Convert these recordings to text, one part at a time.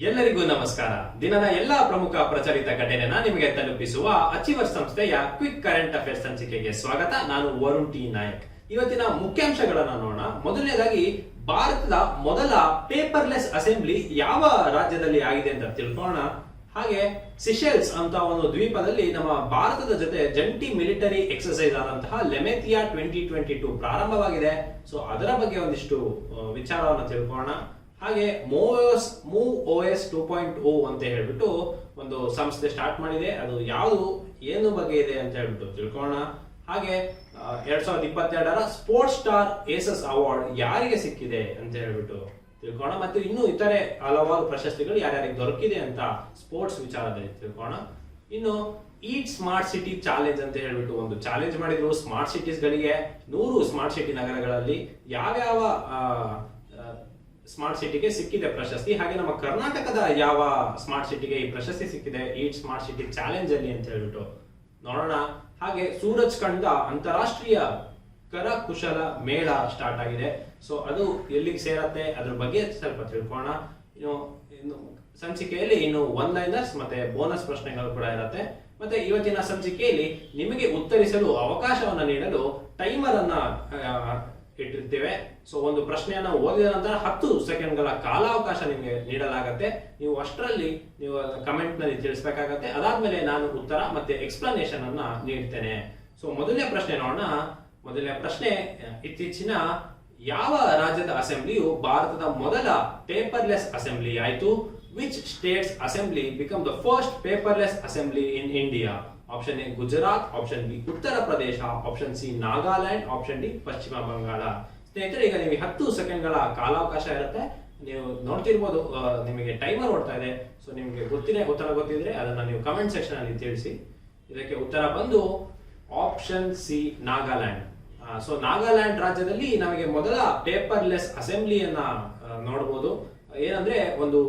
ಎಲ್ಲರಿಗೂ ನಮಸ್ಕಾರ. ದಿನದ ಎಲ್ಲಾ ಪ್ರಮುಖ ಪ್ರಚಲಿತ ಘಟನೆನ ನಿಮಗೆ ತಲುಪಿಸುವ ಅಚೀವರ್ ಸಂಸ್ಥೆಯ ಕ್ವಿಕ್ ಕರೆಂಟ್ ಅಫೇರ್ಸ್ ಸಂಚಿಕೆಗೆ ಸ್ವಾಗತ. ನಾನು ವರುಣ್ ಟಿ ನಾಯಕ್. ಇವತ್ತಿನ ಮುಖ್ಯಾಂಶಗಳನ್ನ ನೋಡೋಣ. ಮೊದಲನೇದಾಗಿ, ಭಾರತದ ಮೊದಲ ಪೇಪರ್ಲೆಸ್ ಅಸೆಂಬ್ಲಿ ಯಾವ ರಾಜ್ಯದಲ್ಲಿ ಆಗಿದೆ ಅಂತ ತಿಳ್ಕೊಳ್ಳೋಣ. ಹಾಗೆ ಸಿಶೆಲ್ಸ್ ಅಂತ ಒಂದು ದ್ವೀಪದಲ್ಲಿ ನಮ್ಮ ಭಾರತದ ಜೊತೆ ಜಂಟಿ ಮಿಲಿಟರಿ ಎಕ್ಸರ್ಸೈಸ್ ಆದಂತಹ ಲೆಮೆತಿಯಾ 2022 ಪ್ರಾರಂಭವಾಗಿದೆ. ಸೊ ಅದರ ಬಗ್ಗೆ ಒಂದಿಷ್ಟು ವಿಚಾರವನ್ನು ತಿಳ್ಕೊಳ್ಳೋಣ. ಹಾಗೆ MOVEOS 2.0 ಅಂತ ಹೇಳ್ಬಿಟ್ಟು ಒಂದು ಸಂಸ್ಥೆ ಸ್ಟಾರ್ಟ್ ಮಾಡಿದೆ. ಅದು ಯಾವುದು ಏನು ಬಗ್ಗೆ ಇದೆ ಅಂತ ಹೇಳ್ಬಿಟ್ಟು ತಿಳ್ಕೊಳ್ಳೋಣ. ಹಾಗೆ 2022ರ ಸ್ಪೋರ್ಟ್ಸ್ ಸ್ಟಾರ್ ಏಸಸ್ ಅವಾರ್ಡ್ ಯಾರಿಗೆ ಸಿಕ್ಕಿದೆ ಅಂತ ಹೇಳ್ಬಿಟ್ಟು ತಿಳ್ಕೊಳ್ಳೋಣ. ಮತ್ತು ಇನ್ನು ಇತರೆ ಹಲವಾರು ಪ್ರಶಸ್ತಿಗಳು ಯಾರ್ಯಾರಿಗೆ ದೊರಕಿದೆ ಅಂತ ಸ್ಪೋರ್ಟ್ಸ್ ವಿಚಾರದಲ್ಲಿ ತಿಳ್ಕೊಳ್ಳೋಣ. ಇನ್ನು ಈಟ್ ಸ್ಮಾರ್ಟ್ ಸಿಟಿ ಚಾಲೆಂಜ್ ಅಂತ ಹೇಳ್ಬಿಟ್ಟು ಒಂದು ಚಾಲೆಂಜ್ ಮಾಡಿದ್ರು. ಸ್ಮಾರ್ಟ್ ಸಿಟೀಸ್ ಗಳಿಗೆ 100 ಸ್ಮಾರ್ಟ್ ಸಿಟಿ ನಗರಗಳಲ್ಲಿ ಯಾವ್ಯಾವ ಸ್ಮಾರ್ಟ್ ಸಿಟಿಗೆ ಸಿಕ್ಕಿದೆ ಪ್ರಶಸ್ತಿ, ಹಾಗೆ ನಮ್ಮ ಕರ್ನಾಟಕದ ಯಾವ ಸ್ಮಾರ್ಟ್ ಸಿಟಿಗೆ ಈ ಪ್ರಶಸ್ತಿ ಸಿಕ್ಕಿದೆ ಈಟ್ ಸ್ಮಾರ್ಟ್ ಸಿಟಿ ಚಾಲೆಂಜ್ ಅಲ್ಲಿ ಅಂತ ಹೇಳ್ಬಿಟ್ಟು ನೋಡೋಣ. ಹಾಗೆ ಸೂರಜ್ಖಂಡ್ ಅಂತಾರಾಷ್ಟ್ರೀಯ ಕರಕುಶಲ ಮೇಳ ಸ್ಟಾರ್ಟ್ ಆಗಿದೆ. ಸೊ ಅದು ಎಲ್ಲಿಗೆ ಸೇರತ್ತೆ ಅದ್ರ ಬಗ್ಗೆ ಸ್ವಲ್ಪ ತಿಳ್ಕೊಳ್ಳೋಣ. ಇನ್ನು ಸಂಚಿಕೆಯಲ್ಲಿ ಇನ್ನು ಒನ್ ಲೈನರ್ಸ್ ಮತ್ತೆ ಬೋನಸ್ ಪ್ರಶ್ನೆಗಳು ಕೂಡ ಇರುತ್ತೆ. ಮತ್ತೆ ಇವತ್ತಿನ ಸಂಚಿಕೆಯಲ್ಲಿ ನಿಮಗೆ ಉತ್ತರಿಸಲು ಅವಕಾಶವನ್ನ ನೀಡಲು ಟೈಮರ್ ಅನ್ನ ಇಟ್ಟಿರ್ತೇವೆ. ಸೊ ಒಂದು ಪ್ರಶ್ನೆಯನ್ನ ಓದಿದ ನಂತರ 10 ಸೆಕೆಂಡ್ಗಳ ಕಾಲಾವಕಾಶ ನಿಮಗೆ ನೀಡಲಾಗುತ್ತೆ. ನೀವು ಅಷ್ಟರಲ್ಲಿ ನೀವು ಕಮೆಂಟ್ ನಲ್ಲಿ ತಿಳಿಸಬೇಕಾಗತ್ತೆ. ಅದಾದ್ಮೇಲೆ ನಾನು ಉತ್ತರ ಮತ್ತೆ ಎಕ್ಸ್ಪ್ಲನೇಷನ್ ಅನ್ನ ನೀಡ್ತೇನೆ. ಸೊ ಮೊದಲನೇ ಪ್ರಶ್ನೆ ನೋಡೋಣ. ಮೊದಲನೇ ಪ್ರಶ್ನೆ, ಇತ್ತೀಚಿನ ಯಾವ ರಾಜ್ಯದ ಅಸೆಂಬ್ಲಿಯು ಭಾರತದ ಮೊದಲ ಪೇಪರ್ಲೆಸ್ ಅಸೆಂಬ್ಲಿ ಆಯಿತು? Which States assembly become the first paperless assembly in India? Option A Gujarat, option B Uttar Pradesh, option C Nagaland, option D ಪಶ್ಚಿಮ ಬಂಗಾಳ. ಸ್ನೇಹಿತರೆ, ಈಗ ನಿಮಗೆ 10 ಸೆಕೆಂಡ್ಗಳ ಕಾಲಾವಕಾಶ ಇರುತ್ತೆ. ನೀವು ನೋಡ್ತಿರ್ಬೋದು, ನಿಮಗೆ ಟೈಮರ್ ಓಡ್ತಾ ಇದೆ. ಸೊ ನಿಮಗೆ ಉತ್ತರ ಗೊತ್ತಿದ್ರೆ ಅದನ್ನ ನೀವು ಕಮೆಂಟ್ ಸೆಕ್ಷನ್ ಅಲ್ಲಿ ತಿಳಿಸಿ. ಇದಕ್ಕೆ ಉತ್ತರ ಬಂದು option C Nagaland. So Nagaland ರಾಜ್ಯದಲ್ಲಿ ನಮಗೆ ಮೊದಲ ಪೇಪರ್ಲೆಸ್ ಅಸೆಂಬ್ಲಿಯನ್ನ ನೋಡಬಹುದು. ಏನಂದ್ರೆ ಒಂದು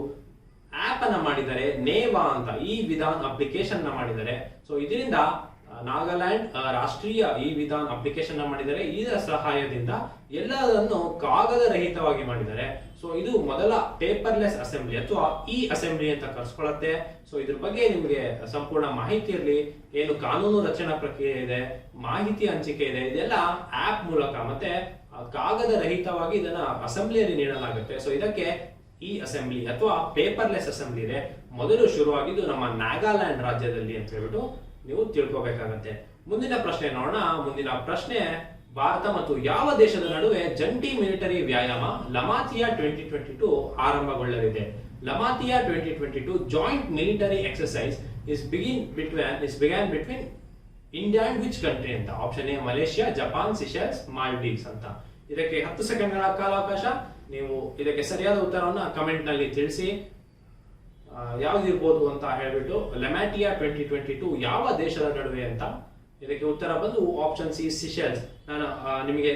ಆಪ್ ಅನ್ನ ಮಾಡಿದ್ದಾರೆ, ನೇವಾ ಅಂತ ಈ ವಿಧಾನ್ ಅಪ್ಲಿಕೇಶನ್ ನ ಮಾಡಿದ್ದಾರೆ. ಸೊ ಇದರಿಂದ ನಾಗಾಲ್ಯಾಂಡ್ ರಾಷ್ಟ್ರೀಯ ಈ ವಿಧಾನ್ ಅಪ್ಲಿಕೇಶನ್ ನ ಮಾಡಿದ್ದಾರೆ. ಇದರ ಸಹಾಯದಿಂದ ಎಲ್ಲದನ್ನು ಕಾಗದ ರಹಿತವಾಗಿ ಮಾಡಿದ್ದಾರೆ. ಸೊ ಇದು ಮೊದಲ ಪೇಪರ್ಲೆಸ್ ಅಸೆಂಬ್ಲಿ ಅಥವಾ ಈ ಅಸೆಂಬ್ಲಿ ಅಂತ ಕರೆಸ್ಕೊಳ್ಳುತ್ತೆ. ಸೊ ಇದ್ರ ಬಗ್ಗೆ ನಿಮಗೆ ಸಂಪೂರ್ಣ ಮಾಹಿತಿ ಇರಲಿ. ಏನು ಕಾನೂನು ರಚನಾ ಪ್ರಕ್ರಿಯೆ ಇದೆ, ಮಾಹಿತಿ ಹಂಚಿಕೆ ಇದೆ, ಇದೆಲ್ಲ ಆಪ್ ಮೂಲಕ ಮತ್ತೆ ಕಾಗದ ರಹಿತವಾಗಿ ಇದನ್ನ ಅಸೆಂಬ್ಲಿಯಲ್ಲಿ ನೀಡಲಾಗುತ್ತೆ. ಸೊ ಇದಕ್ಕೆ ಈ ಅಸೆಂಬ್ಲಿ ಅಥವಾ ಪೇಪರ್ಲೆಸ್ ಅಸೆಂಬ್ಲಿ ಇದೆ. ಮೊದಲು ಶುರುವಾಗಿದ್ದು ನಮ್ಮ ನಾಗಾಲ್ಯಾಂಡ್ ರಾಜ್ಯದಲ್ಲಿ ಅಂತ ಹೇಳ್ಬಿಟ್ಟು ನೀವು ತಿಳ್ಕೋಬೇಕಾಗತ್ತೆ. ಮುಂದಿನ ಪ್ರಶ್ನೆ ನೋಡೋಣ. ಮುಂದಿನ ಪ್ರಶ್ನೆ, ಭಾರತ ಮತ್ತು ಯಾವ ದೇಶದ ನಡುವೆ ಜಂಟಿ ಮಿಲಿಟರಿ ವ್ಯಾಯಾಮ ಲಮಾತಿಯಾ 2022 ಆರಂಭಗೊಳ್ಳಲಿದೆ? Lamitiye 2022 joint military exercise began between India and which country ಅಂತ? Option A Malaysia, Japan, Seychelles, Maldives ಅಂತ. ಇದಕ್ಕೆ 10 ಸೆಕೆಂಡ್ಗಳ ಕಾಲಾವಕಾಶ. ನೀವು ಇದಕ್ಕೆ ಸರಿಯಾದ ಉತ್ತರವನ್ನ ಕಮೆಂಟ್ ನಲ್ಲಿ ತಿಳಿಸಿ. ಯಾವ್ದಿರ್ಬೋದು ಅಂತ ಹೇಳ್ಬಿಟ್ಟು. ಲಮಾಟಿಯಾ 2022 ಯಾವ ದೇಶದ ನಡುವೆ ಅಂತ? ಇದಕ್ಕೆ ಉತ್ತರ ಬಂದು ಆಪ್ಷನ್ ಸಿ ಸಿಶೆಲ್ಸ್. ನಾನು ನಿಮಗೆ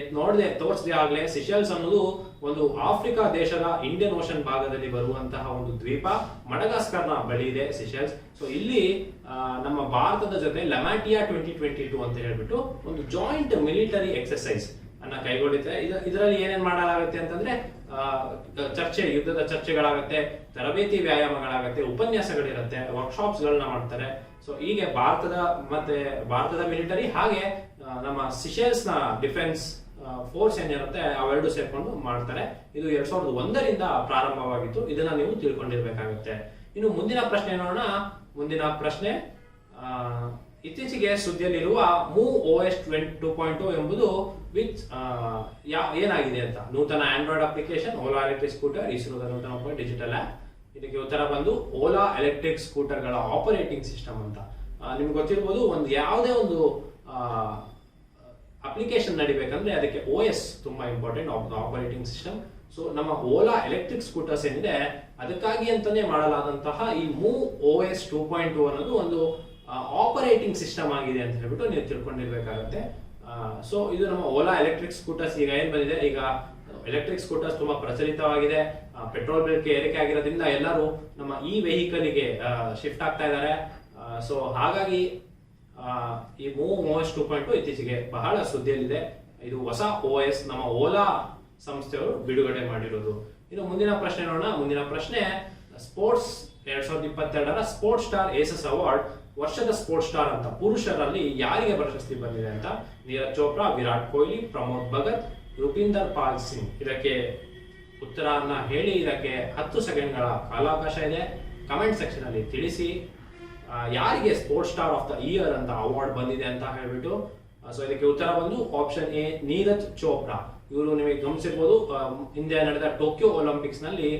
ತೋರಿಸಿದೆ ಆಗ್ಲೇ. ಸಿಶೆಲ್ಸ್ ಅನ್ನೋದು ಒಂದು ಆಫ್ರಿಕಾ ದೇಶದ ಇಂಡಿಯನ್ ಓಷನ್ ಭಾಗದಲ್ಲಿ ಬರುವಂತಹ ಒಂದು ದ್ವೀಪ. ಮಡಗಾಸ್ಕರ್ ನ ಬಳಿ ಇದೆ ಸಿಶೆಲ್ಸ್. ಸೊ ಇಲ್ಲಿ ನಮ್ಮ ಭಾರತದ ಜೊತೆ ಲಮಾಟಿಯಾ 2022 ಅಂತ ಹೇಳ್ಬಿಟ್ಟು ಒಂದು ಜಾಯಿಂಟ್ ಮಿಲಿಟರಿ ಎಕ್ಸರ್ಸೈಸ್ ಅನ್ನ ಕೈಗೊಂಡಿದೆ. ಇದರಲ್ಲಿ ಏನೇನ್ ಮಾಡಲಾಗುತ್ತೆ ಅಂತಂದ್ರೆ ಯುದ್ಧದ ಚರ್ಚೆಗಳಾಗತ್ತೆ, ತರಬೇತಿ ವ್ಯಾಯಾಮಗಳಾಗತ್ತೆ, ಉಪನ್ಯಾಸಗಳಿರುತ್ತೆ, ವರ್ಕ್ಶಾಪ್ಸ್ ಗಳನ್ನ ಮಾಡ್ತಾರೆ. ಸೊ ಹೀಗೆ ಭಾರತದ ಮಿಲಿಟರಿ ಹಾಗೆ ನಮ್ಮ ಸಿಶೆಲ್ಸ್ ನ ಡಿಫೆನ್ಸ್ ಫೋರ್ಸ್ ಏನಿರುತ್ತೆ ಅವೆರಡು ಸೇರ್ಕೊಂಡು ಮಾಡ್ತಾರೆ. ಇದು 2001ರಿಂದ ಪ್ರಾರಂಭವಾಗಿತ್ತು. ಇದನ್ನ ನೀವು ತಿಳ್ಕೊಂಡಿರ್ಬೇಕಾಗುತ್ತೆ. ಇನ್ನು ಮುಂದಿನ ಪ್ರಶ್ನೆ ನೋಡೋಣ. ಮುಂದಿನ ಪ್ರಶ್ನೆ, ಇತ್ತೀಚೆಗೆ ಸುದ್ದಿಯಲ್ಲಿರುವ MOVEOS 2.0 ಎಂಬುದು ಏನಾಗಿದೆ ಅಂತ? ನೂತನ Android application, Ola electric scooter, ಇಸ್ರೋದ ನೂತನ ಡಿಜಿಟಲ್ ಆಪ್. ಇದಕ್ಕೆ ಉತ್ತರ ಬಂದು ಓಲಾ ಎಲೆಕ್ಟ್ರಿಕ್ ಸ್ಕೂಟರ್ ಗಳ ಆಪರೇಟಿಂಗ್ ಸಿಸ್ಟಮ್ ಅಂತ. ನಿಮ್ಗೆ ಗೊತ್ತಿರ್ಬೋದು, ಯಾವುದೇ ಒಂದು ಅಪ್ಲಿಕೇಶನ್ ನಡಿಬೇಕಂದ್ರೆ ಅದಕ್ಕೆ OS ತುಂಬಾ ಇಂಪಾರ್ಟೆಂಟ್, ಆಪರೇಟಿಂಗ್ ಸಿಸ್ಟಮ್. ಸೊ ನಮ್ಮ ಓಲಾ ಎಲೆಕ್ಟ್ರಿಕ್ ಸ್ಕೂಟರ್ಸ್ ಏನಿದೆ ಅದಕ್ಕಾಗಿ ಅಂತಾನೆ ಮಾಡಲಾದಂತಹ ಈ MOVEOS 2.0 ಅನ್ನೋದು ಒಂದು ಆಪರೇಟಿಂಗ್ ಸಿಸ್ಟಮ್ ಆಗಿದೆ ಅಂತ ಹೇಳ್ಬಿಟ್ಟು ನೀವು ತಿಳ್ಕೊಂಡಿರ್ಬೇಕಾಗುತ್ತೆ. ಸೊ ಇದು ನಮ್ಮ ಓಲಾ ಎಲೆಕ್ಟ್ರಿಕ್ ಸ್ಕೂಟರ್ಸ್. ಈಗ ಏನ್ ಬಂದಿದೆ, ಈಗ ಎಲೆಕ್ಟ್ರಿಕ್ ಸ್ಕೂಟರ್ಸ್ ತುಂಬಾ ಪ್ರಚಲಿತವಾಗಿದೆ. ಪೆಟ್ರೋಲ್ ಬೆಲೆ ಏರಿಕೆ ಆಗಿರೋದ್ರಿಂದ ಎಲ್ಲರೂ ನಮ್ಮ ಈ ವೆಹಿಕಲ್ ಗೆ ಶಿಫ್ಟ್ ಆಗ್ತಾ ಇದ್ದಾರೆ. ಸೊ ಹಾಗಾಗಿ ಈ MOVEOS 2.0 ಇತ್ತೀಚೆಗೆ ಬಹಳ ಸುದ್ದಿಯಲ್ಲಿದೆ. ಇದು ಹೊಸ OS ನಮ್ಮ ಓಲಾ ಸಂಸ್ಥೆಯವರು ಬಿಡುಗಡೆ ಮಾಡಿರೋದು. ಇನ್ನು ಮುಂದಿನ ಪ್ರಶ್ನೆ ನೋಡೋಣ. ಮುಂದಿನ ಪ್ರಶ್ನೆ, ಸ್ಪೋರ್ಟ್ಸ್ 2022ರ ಸ್ಪೋರ್ಟ್ಸ್ ಸ್ಟಾರ್ ಏಸಸ್ ಅವಾರ್ಡ್ ವರ್ಷದ ಸ್ಪೋರ್ಟ್ಸ್ ಸ್ಟಾರ್ ಅಂತ ಪುರುಷರಲ್ಲಿ ಯಾರಿಗೆ ಪ್ರಶಸ್ತಿ ಬಂದಿದೆ ಅಂತ ನೀರಜ್ ಚೋಪ್ರಾ, ವಿರಾಟ್ ಕೊಹ್ಲಿ, ಪ್ರಮೋದ್ ಭಗತ್, ರೂಪಿಂದರ್ ಪಾಲ್ ಸಿಂಗ್. ಇದಕ್ಕೆ ಉತ್ತರವನ್ನ ಹೇಳಿ, ಇದಕ್ಕೆ 10 ಸೆಕೆಂಡ್ಗಳ ಕಾಲಾವಕಾಶ ಇದೆ. ಕಮೆಂಟ್ ಸೆಕ್ಷನ್ ಅಲ್ಲಿ ತಿಳಿಸಿ ಯಾರಿಗೆ sports star of the year ಅಂತ ಅವಾರ್ಡ್ ಬಂದಿದೆ ಅಂತ ಹೇಳ್ಬಿಟ್ಟು. ಸೊ ಇದಕ್ಕೆ ಉತ್ತರ ಬಂದು ಆಪ್ಷನ್ ಎ, ನೀರಜ್ ಚೋಪ್ರಾ. ಇವರು ನಿಮಗೆ ಗಮನಿಸಿರ್ಬೋದು, ಹಿಂದೆ ನಡೆದ ಟೋಕಿಯೋ ಒಲಿಂಪಿಕ್ಸ್ ನಲ್ಲಿ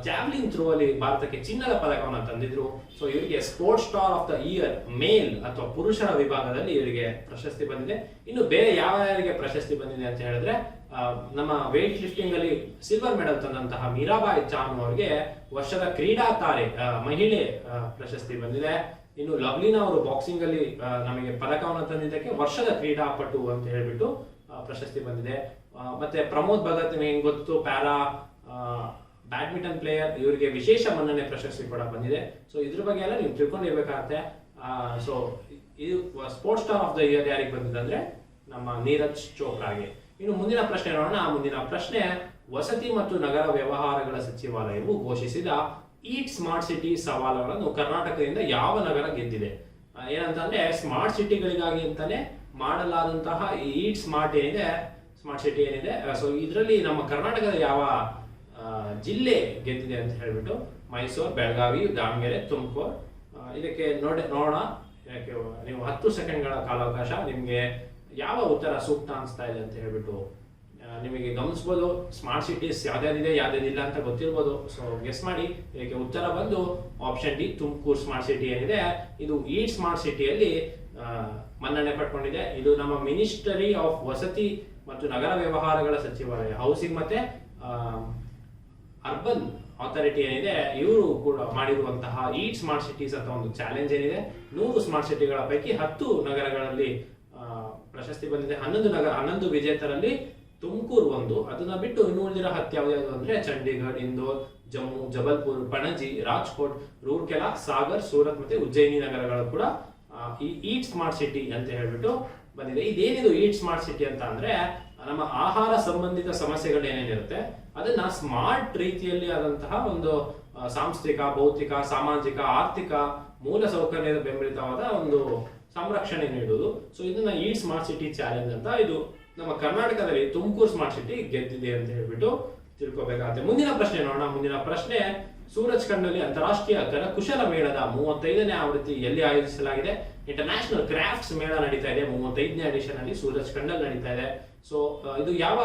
ಜಾವ್ಲಿನ್ ಥ್ರೋ ಅಲ್ಲಿ ಭಾರತಕ್ಕೆ ಚಿನ್ನದ ಪದಕವನ್ನು ತಂದಿದ್ರು. ಸೊ ಇವರಿಗೆ sports star of the year male ಅಥವಾ ಪುರುಷರ ವಿಭಾಗದಲ್ಲಿ ಇವರಿಗೆ ಪ್ರಶಸ್ತಿ ಬಂದಿದೆ. ಇನ್ನು ಬೇರೆ ಯಾರ್ಯಾರಿಗೆ ಪ್ರಶಸ್ತಿ ಬಂದಿದೆ ಅಂತ ಹೇಳಿದ್ರೆ, ನಮ್ಮ ವೇಟ್ ಲಿಫ್ಟಿಂಗ್ ಅಲ್ಲಿ ಸಿಲ್ವರ್ ಮೆಡಲ್ ತಂದಂತಹ ಮೀರಾಬಾಯಿ ಚಾನು ಅವರಿಗೆ ವರ್ಷದ ಕ್ರೀಡಾ ತಾರೆ ಮಹಿಳೆ ಪ್ರಶಸ್ತಿ ಬಂದಿದೆ. ಇನ್ನು ಲವ್ಲಿನಾ ಅವರು ಬಾಕ್ಸಿಂಗ್ ಅಲ್ಲಿ ನಮಗೆ ಪದಕವನ್ನು ತಂದಿದ್ದಕ್ಕೆ ವರ್ಷದ ಕ್ರೀಡಾಪಟು ಅಂತ ಹೇಳ್ಬಿಟ್ಟು ಪ್ರಶಸ್ತಿ ಬಂದಿದೆ. ಮತ್ತೆ ಪ್ರಮೋದ್ ಭಗತ್ ನಿಮಗೆ ಗೊತ್ತು, ಪ್ಯಾರಾ ಬ್ಯಾಡ್ಮಿಂಟನ್ ಪ್ಲೇಯರ್, ಇವರಿಗೆ ವಿಶೇಷ ಮನ್ನಣೆ ಪ್ರಶಸ್ತಿ ಕೂಡ ಬಂದಿದೆ. ಸೊ ಇದ್ರ ಬಗ್ಗೆ ಎಲ್ಲ ನೀವು ತಿಳ್ಕೊಂಡಿರ್ಬೇಕಾಗತ್ತೆ. ಸೊ ಇದು sports star of the year ಯಾರಿಗೆ ಬಂದಿದೆ ಅಂದ್ರೆ ನಮ್ಮ ನೀರಜ್ ಚೋಪ್ರಾಗೆ. ಇನ್ನು ಮುಂದಿನ ಪ್ರಶ್ನೆ ನೋಡೋಣ. ಮುಂದಿನ ಪ್ರಶ್ನೆ, ವಸತಿ ಮತ್ತು ನಗರ ವ್ಯವಹಾರಗಳ ಸಚಿವಾಲಯವು ಘೋಷಿಸಿದ ಈಟ್ ಸ್ಮಾರ್ಟ್ ಸಿಟಿ ಸವಾಲುಗಳನ್ನು ಕರ್ನಾಟಕದಿಂದ ಯಾವ ನಗರ ಗೆದ್ದಿದೆ? ಏನಂತಂದ್ರೆ ಸ್ಮಾರ್ಟ್ ಸಿಟಿಗಳಿಗಾಗಿ ಅಂತಾನೆ ಮಾಡಲಾದಂತಹ ಈಟ್ ಸ್ಮಾರ್ಟ್ ಸಿಟಿ ಏನಿದೆ, ಸೊ ಇದರಲ್ಲಿ ನಮ್ಮ ಕರ್ನಾಟಕದ ಯಾವ ಜಿಲ್ಲೆ ಗೆದ್ದಿದೆ ಅಂತ ಹೇಳ್ಬಿಟ್ಟು ಮೈಸೂರು, ಬೆಳಗಾವಿ, ದಾವಣಗೆರೆ, ತುಮಕೂರು. ಇದಕ್ಕೆ ನೋಡೋಣ. ಇದಕ್ಕೆ ನೀವು 10 ಸೆಕೆಂಡ್ಗಳ ಕಾಲಾವಕಾಶ. ನಿಮ್ಗೆ ಯಾವ ಉತ್ತರ ಸೂಕ್ತ ಅನಿಸ್ತಾ ಇದೆ ಅಂತ ಹೇಳ್ಬಿಟ್ಟು ನಿಮಗೆ ಗಮನಿಸಬಹುದು. ಸ್ಮಾರ್ಟ್ ಸಿಟೀಸ್ ಯಾವ್ದಾದಿದೆ ಯಾವ್ದಾದಿಲ್ಲ ಅಂತ ಗೊತ್ತಿರ್ಬೋದು. ಸೊ ಗೆಸ್ ಮಾಡಿ. ಇದಕ್ಕೆ ಉತ್ತರ ಬಂದು option D, Tumakuru smart city ಏನಿದೆ ಇದು ಈಟ್ ಸ್ಮಾರ್ಟ್ ಸಿಟಿಯಲ್ಲಿ ಮನ್ನಣೆ ಪಡ್ಕೊಂಡಿದೆ. ಇದು ನಮ್ಮ ಮಿನಿಸ್ಟರಿ ಆಫ್ ವಸತಿ ಮತ್ತು ನಗರ ವ್ಯವಹಾರಗಳ ಸಚಿವಾಲಯ, ಹೌಸಿಂಗ್ ಮತ್ತೆ ಅರ್ಬನ್ ಅಥಾರಿಟಿ ಏನಿದೆ, ಇವರು ಕೂಡ ಮಾಡಿರುವಂತಹ ಈಟ್ ಸ್ಮಾರ್ಟ್ ಸಿಟೀಸ್ ಅಂತ ಒಂದು ಚಾಲೆಂಜ್ ಏನಿದೆ. 100 ಸ್ಮಾರ್ಟ್ ಸಿಟಿಗಳ ಪೈಕಿ 10 ನಗರಗಳಲ್ಲಿ ಪ್ರಶಸ್ತಿ ಬಂದಿದೆ. 11 ವಿಜೇತರಲ್ಲಿ ತುಮಕೂರು ಒಂದು. ಅದನ್ನ ಬಿಟ್ಟು ಇನ್ನು ಉಳಿದಿರೋ 10 ಯಾವ್ದು ಅಂದ್ರೆ ಚಂಡೀಗಢ, ಇಂದೋರ್, ಜಮ್ಮು, ಜಬಲ್ಪುರ್, ಪಣಜಿ, ರಾಜ್ಕೋಟ್, ರೂರ್ಕೆಲಾ, ಸಾಗರ್, ಸೂರತ್ ಮತ್ತೆ ಉಜ್ಜಯಿನಿ ನಗರಗಳು ಕೂಡ ಈ ಈಟ್ ಸ್ಮಾರ್ಟ್ ಸಿಟಿ ಅಂತ ಹೇಳ್ಬಿಟ್ಟು ಬಂದಿದೆ. ಇದೇನಿದು ಈಟ್ ಸ್ಮಾರ್ಟ್ ಸಿಟಿ ಅಂತ ಅಂದ್ರೆ, ನಮ್ಮ ಆಹಾರ ಸಂಬಂಧಿತ ಸಮಸ್ಯೆಗಳು ಏನೇನಿರುತ್ತೆ ಅದನ್ನ ಸ್ಮಾರ್ಟ್ ರೀತಿಯಲ್ಲಿ ಆದಂತಹ ಒಂದು ಸಾಂಸ್ಥಿಕ, ಭೌತಿಕ, ಸಾಮಾಜಿಕ, ಆರ್ಥಿಕ ಮೂಲ ಸೌಕರ್ಯದ ಬೆಂಬಲಿತವಾದ ಒಂದು ಸಂರಕ್ಷಣೆ ನೀಡುವುದು. ಸೊ ಇದನ್ನ ಈಟ್ ಸ್ಮಾರ್ಟ್ ಸಿಟಿ ಚಾಲೆಂಜ್ ಅಂತ. ಇದು ನಮ್ಮ ಕರ್ನಾಟಕದಲ್ಲಿ ತುಮಕೂರು ಸ್ಮಾರ್ಟ್ ಸಿಟಿ ಗೆದ್ದಿದೆ ಅಂತ ಹೇಳ್ಬಿಟ್ಟು ತಿಳ್ಕೊಬೇಕಾಗುತ್ತೆ. ಮುಂದಿನ ಪ್ರಶ್ನೆ ನೋಡೋಣ. ಮುಂದಿನ ಪ್ರಶ್ನೆ, ಸೂರಜ್ಖಂಡ್ ನಲ್ಲಿ ಅಂತಾರಾಷ್ಟ್ರೀಯ ಕರಕುಶಲ ಮೇಳದ 35ನೇ ಆವೃತ್ತಿ ಎಲ್ಲಿ ಆಯೋಜಿಸಲಾಗಿದೆ? ಇಂಟರ್ನ್ಯಾಷನಲ್ ಕ್ರಾಫ್ಟ್ಸ್ ಮೇಳ ನಡೀತಾ ಇದೆ. 35ನೇ ಎಡಿಷನ್ ಅಲ್ಲಿ ಸೂರಜ್ಖಂಡ್ ಅಲ್ಲಿ ನಡೀತಾ ಇದೆ. ಸೊ ಇದು ಯಾವ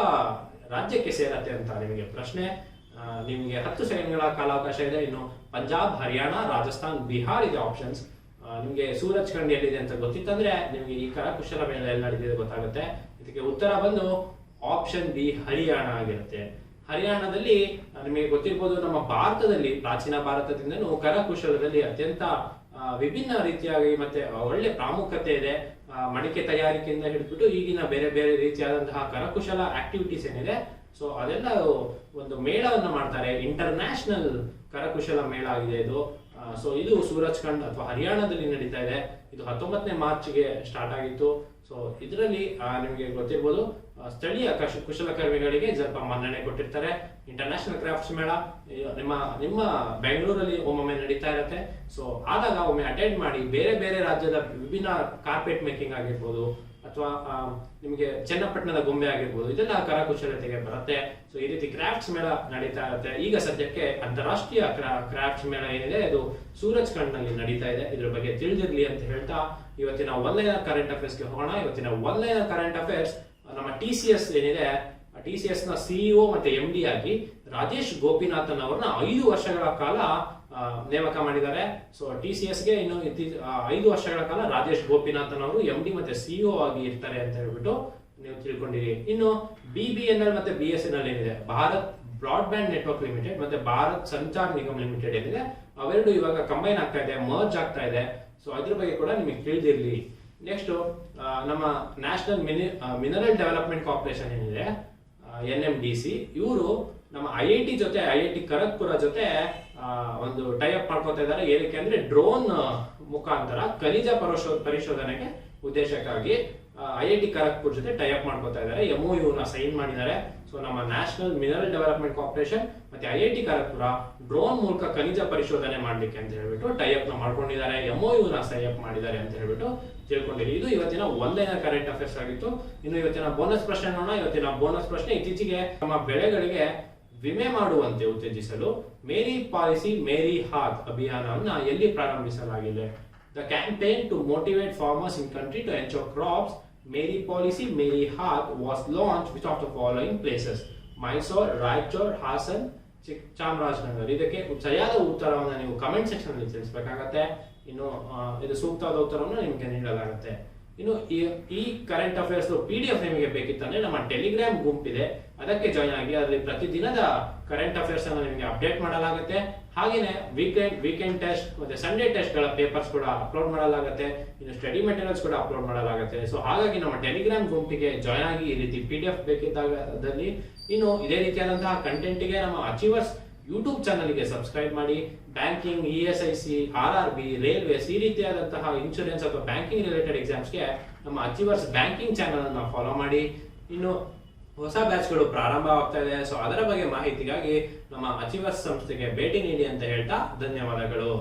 ರಾಜ್ಯಕ್ಕೆ ಸೇರತ್ತೆ ಅಂತ ನಿಮಗೆ ಪ್ರಶ್ನೆ. ನಿಮಗೆ 10 ಸೆಕೆಂಡ್ಗಳ ಕಾಲಾವಕಾಶ ಇದೆ. ಇನ್ನು ಪಂಜಾಬ್, ಹರಿಯಾಣ, ರಾಜಸ್ಥಾನ್, ಬಿಹಾರ್ ಇದೆ ಆಪ್ಷನ್ಸ್. ನಿಮಗೆ ಸೂರಜ್ಖಂಡ್ ಎಲ್ಲಿದೆ ಅಂತ ಗೊತ್ತಿತ್ತಂದ್ರೆ ನಿಮಗೆ ಈ ಕರಕುಶಲ ಮೇಳ ಎಲ್ಲಿ ನಡೀತಿದೆ ಗೊತ್ತಾಗುತ್ತೆ. ಇದಕ್ಕೆ ಉತ್ತರ ಬಂದು ಆಪ್ಷನ್ ಬಿ, ಹರಿಯಾಣ ಆಗಿರುತ್ತೆ. ಹರಿಯಾಣದಲ್ಲಿ ನಿಮಗೆ ಗೊತ್ತಿರ್ಬೋದು, ನಮ್ಮ ಭಾರತದಲ್ಲಿ ಪ್ರಾಚೀನ ಭಾರತದಿಂದನೂ ಕರಕುಶಲದಲ್ಲಿ ಅತ್ಯಂತ ವಿಭಿನ್ನ ರೀತಿಯಾಗಿ ಮತ್ತೆ ಒಳ್ಳೆ ಪ್ರಾಮುಖ್ಯತೆ ಇದೆ. ಮಡಿಕೆ ತಯಾರಿಕೆಯಿಂದ ಹಿಡಿದ್ಬಿಟ್ಟು ಈಗಿನ ಬೇರೆ ಬೇರೆ ರೀತಿಯಾದಂತಹ ಕರಕುಶಲ ಆಕ್ಟಿವಿಟೀಸ್ ಏನಿದೆ, ಸೊ ಅದೆಲ್ಲ ಒಂದು ಮೇಳವನ್ನು ಮಾಡ್ತಾರೆ. ಇಂಟರ್ನ್ಯಾಷನಲ್ ಕರಕುಶಲ ಮೇಳ ಆಗಿದೆ ಇದು. ಸೊ ಇದು ಸೂರಜ್ಖಂಡ್ ಅಥವಾ ಹರಿಯಾಣದಲ್ಲಿ ನಡೀತಾ ಇದೆ. ಇದು 19ನೇ ಮಾರ್ಚ್ಗೆ ಸ್ಟಾರ್ಟ್ ಆಗಿತ್ತು. ಸೊ ಇದರಲ್ಲಿ ನಿಮಗೆ ಗೊತ್ತಿರ್ಬೋದು, ಸ್ಥಳೀಯ ಕುಶಲಕರ್ಮಿಗಳಿಗೆ ಸ್ವಲ್ಪ ಮನ್ನಣೆ ಕೊಟ್ಟಿರ್ತಾರೆ. ಇಂಟರ್ನ್ಯಾಷನಲ್ ಕ್ರಾಫ್ಟ್ಸ್ ಮೇಳ ನಿಮ್ಮ ಬೆಂಗಳೂರಲ್ಲಿ ಒಮ್ಮೊಮ್ಮೆ ನಡೀತಾ ಇರುತ್ತೆ. ಸೊ ಆದಾಗ ಒಮ್ಮೆ ಅಟೆಂಡ್ ಮಾಡಿ, ಬೇರೆ ಬೇರೆ ರಾಜ್ಯದ ವಿಭಿನ್ನ ಕಾರ್ಪೆಟ್ ಮೇಕಿಂಗ್ ಆಗಿರ್ಬೋದು ಅಥವಾ ನಿಮಗೆ ಚನ್ನಪಟ್ಟಣದ ಗೊಂಬೆ ಆಗಿರ್ಬೋದು, ಇದೆಲ್ಲ ಕರಕುಶಲತೆಗೆ ಬರುತ್ತೆ. ಸೊ ಈ ರೀತಿ ಕ್ರಾಫ್ಟ್ಸ್ ಮೇಳ ನಡೀತಾ ಇರುತ್ತೆ. ಈಗ ಸದ್ಯಕ್ಕೆ ಅಂತಾರಾಷ್ಟ್ರೀಯ ಕ್ರಾಫ್ಟ್ಸ್ ಮೇಳ ಏನಿದೆ ಅದು ಸೂರಜ್ಖಂಡ್ ನಲ್ಲಿ ನಡೀತಾ ಇದೆ. ಇದ್ರ ಬಗ್ಗೆ ತಿಳಿದಿರ್ಲಿ ಅಂತ ಹೇಳ್ತಾ ಇವತ್ತಿನ ಒನ್ಲೈನರ್ ಕರೆಂಟ್ ಅಫೇರ್ಸ್ಗೆ ಹೋಗೋಣ. ಇವತ್ತಿನ ಒನ್ಲೈನರ್ ಕರೆಂಟ್ ಅಫೇರ್ಸ್, ನಮ್ಮ TCS ಏನಿದೆ, TCS ನ CEO ಮತ್ತೆ MD ಆಗಿ ರಾಜೇಶ್ ಗೋಪಿನಾಥನ್ ಅವರನ್ನ 5 ವರ್ಷಗಳ ಕಾಲ ನೇಮಕ ಮಾಡಿದ್ದಾರೆ. ಸೊ TCS ಗೆ ಇನ್ನು 5 ವರ್ಷಗಳ ಕಾಲ ರಾಜೇಶ್ ಗೋಪಿನಾಥನ್ ಅವರು MD ಮತ್ತೆ CEO ಆಗಿ ಇರ್ತಾರೆ ಅಂತ ಹೇಳ್ಬಿಟ್ಟು ನೀವು ತಿಳ್ಕೊಂಡಿರಿ. ಇನ್ನು BBNL ಮತ್ತೆ BSNL ಏನಿದೆ, ಭಾರತ್ ಬ್ರಾಡ್ಬ್ಯಾಂಡ್ ನೆಟ್ವರ್ಕ್ ಲಿಮಿಟೆಡ್ ಮತ್ತೆ ಭಾರತ್ ಸಂಚಾರ್ ನಿಗಮ್ ಲಿಮಿಟೆಡ್ ಏನಿದೆ, ಅವೆರಡು ಇವಾಗ ಕಂಬೈನ್ ಆಗ್ತಾ ಇದೆ, ಮರ್ಜ್ ಆಗ್ತಾ ಇದೆ. ಸೊ ಅದ್ರ ಬಗ್ಗೆ ಕೂಡ ನಿಮಗೆ ತಿಳಿದಿರ್ಲಿ. ನೆಕ್ಸ್ಟ್ ನಮ್ಮ ನ್ಯಾಷನಲ್ ಮಿನರಲ್ ಡೆವಲಪ್ಮೆಂಟ್ ಕಾರ್ಪೊರೇಷನ್ ಏನಿದೆ, NMDC, ಇವರು ನಮ್ಮ IIT ಜೊತೆ, IIT ಖರಗ್ಪುರ ಜೊತೆ ಒಂದು ಟೈ ಅಪ್ ಮಾಡ್ಕೋತಾ ಇದ್ದಾರೆ. ಏನಕ್ಕೆ ಅಂದ್ರೆ ಡ್ರೋನ್ ಮುಖಾಂತರ ಖನಿಜ ಪರಿಶೋಧನೆಗೆ ಉದ್ದೇಶಕ್ಕಾಗಿ IIT ಖರಗ್ಪುರ್ ಜೊತೆ ಟೈ ಅಪ್ ಮಾಡ್ಕೋತಾ ಇದ್ದಾರೆ. MOU ನ ಸೈನ್ ಮಾಡಿದ್ದಾರೆ. ಸೊ ನಮ್ಮ ನ್ಯಾಷನಲ್ ಮಿನರಲ್ ಡೆವಲಪ್ಮೆಂಟ್ ಕಾರ್ಪೊರೇಷನ್ ಮತ್ತೆ IIT ಖರಗ್ಪುರ ಡ್ರೋನ್ ಮೂಲಕ ಖನಿಜ ಪರಿಶೋಧನೆ ಮಾಡ್ಲಿಕ್ಕೆ ಅಂತ ಹೇಳ್ಬಿಟ್ಟು ಟೈಅಪ್ ನ ಮಾಡ್ಕೊಂಡಿದ್ದಾರೆ, MOU ನ ಸೈಅಪ್ ಮಾಡಿದ್ದಾರೆ ಅಂತ ಹೇಳ್ಬಿಟ್ಟು ತಿಳ್ಕೊಂಡಿರಿ. ಇದು ಇವತ್ತಿನ ಒಂದೈನ ಕರೆಂಟ್ ಅಫೇರ್ಸ್ ಆಗಿತ್ತು. ಇನ್ನು ಇವತ್ತಿನ ಬೋನಸ್ ಪ್ರಶ್ನೆ ನೋಡೋಣ. ಇವತ್ತಿನ ಬೋನಸ್ ಪ್ರಶ್ನೆ, ಇತ್ತೀಚೆಗೆ ನಮ್ಮ ಬೆಳೆಗಳಿಗೆ ವಿಮೆ ಮಾಡುವಂತೆ ಉತ್ತೇಜಿಸಲು ಮೇರಿ ಪಾಲಿಸಿ ಮೇರಿ ಹಾತ್ ಅಭಿಯಾನವನ್ನು ಎಲ್ಲಿ ಪ್ರಾರಂಭಿಸಲಾಗಿದೆ? The campaign to motivate farmers in country to ensure crops Meri policy Meri Haath was launch which of the following places? Mysuru, Raichur, Hassan, Chamarajanagar. ಇದಕ್ಕೆ ಸರಿಯಾದ ಉತ್ತರವನ್ನು ನೀವು ಕಮೆಂಟ್ ಸೆಕ್ಷನ್ ಅಲ್ಲಿ ತಿಳಿಸಬೇಕಾಗತ್ತೆ. ಇನ್ನು ಇದು ಸೂಕ್ತವಾದ ಉತ್ತರವನ್ನು ನಿಮಗೆ ನೀಡಲಾಗುತ್ತೆ. ಇನ್ನು ಈ ಕರೆಂಟ್ ಅಫೇರ್ಸ್ PDF ನಿಮಗೆ ಬೇಕಿತ್ತಂದ್ರೆ ನಮ್ಮ ಟೆಲಿಗ್ರಾಮ್ ಗುಂಪಿದೆ, ಅದಕ್ಕೆ ಜಾಯ್ನ್ ಆಗಿ. ಅದರಲ್ಲಿ ಪ್ರತಿದಿನದ ಕರೆಂಟ್ ಅಫೇರ್ಸ್ ಅನ್ನು ನಿಮಗೆ ಅಪ್ಡೇಟ್ ಮಾಡಲಾಗುತ್ತೆ. ಹಾಗೇನೆ ವೀಕೆಂಡ್ ಟೆಸ್ಟ್ ಮತ್ತೆ ಸಂಡೇ ಟೆಸ್ಟ್ ಗಳ ಪೇಪರ್ಸ್ ಕೂಡ ಅಪ್ಲೋಡ್ ಮಾಡಲಾಗುತ್ತೆ. ಇನ್ನು ಸ್ಟಡಿ ಮೆಟೀರಿಯಲ್ಸ್ ಕೂಡ ಅಪ್ಲೋಡ್ ಮಾಡಲಾಗುತ್ತೆ. ಸೊ ಹಾಗಾಗಿ ನಮ್ಮ ಟೆಲಿಗ್ರಾಮ್ ಗುಂಪಿಗೆ ಜಾಯ್ನ್ ಆಗಿ ಈ ರೀತಿ PDF ಬೇಕಿದ್ದಾದಲ್ಲಿ. ಇನ್ನು ಇದೇ ರೀತಿಯಾದಂತಹ ಕಂಟೆಂಟ್ಗೆ ನಮ್ಮ ಅಚೀವರ್ಸ್ ಯೂಟ್ಯೂಬ್ ಚಾನಲ್ಗೆ ಸಬ್ಸ್ಕ್ರೈಬ್ ಮಾಡಿ. ಬ್ಯಾಂಕಿಂಗ್, ESIC, RRB, ರೈಲ್ವೇಸ್ ಈ ರೀತಿಯಾದಂತಹ ಇನ್ಶೂರೆನ್ಸ್ ಅಥವಾ ಬ್ಯಾಂಕಿಂಗ್ ರಿಲೇಟೆಡ್ ಎಕ್ಸಾಮ್ಸ್ಗೆ ನಮ್ಮ ಅಚೀವರ್ಸ್ ಬ್ಯಾಂಕಿಂಗ್ ಚಾನಲ್ ಅನ್ನು ಫಾಲೋ ಮಾಡಿ. ಇನ್ನು ಹೊಸ ಬ್ಯಾಚ್ಗಳು ಪ್ರಾರಂಭವಾಗ್ತಾ ಇದೆ. ಸೊ ಅದರ ಬಗ್ಗೆ ಮಾಹಿತಿಗಾಗಿ ನಮ್ಮ ಅಚೀವರ್ಸ್ ಸಂಸ್ಥೆಗೆ ಭೇಟಿ ನೀಡಿ ಅಂತ ಹೇಳ್ತಾ ಧನ್ಯವಾದಗಳು.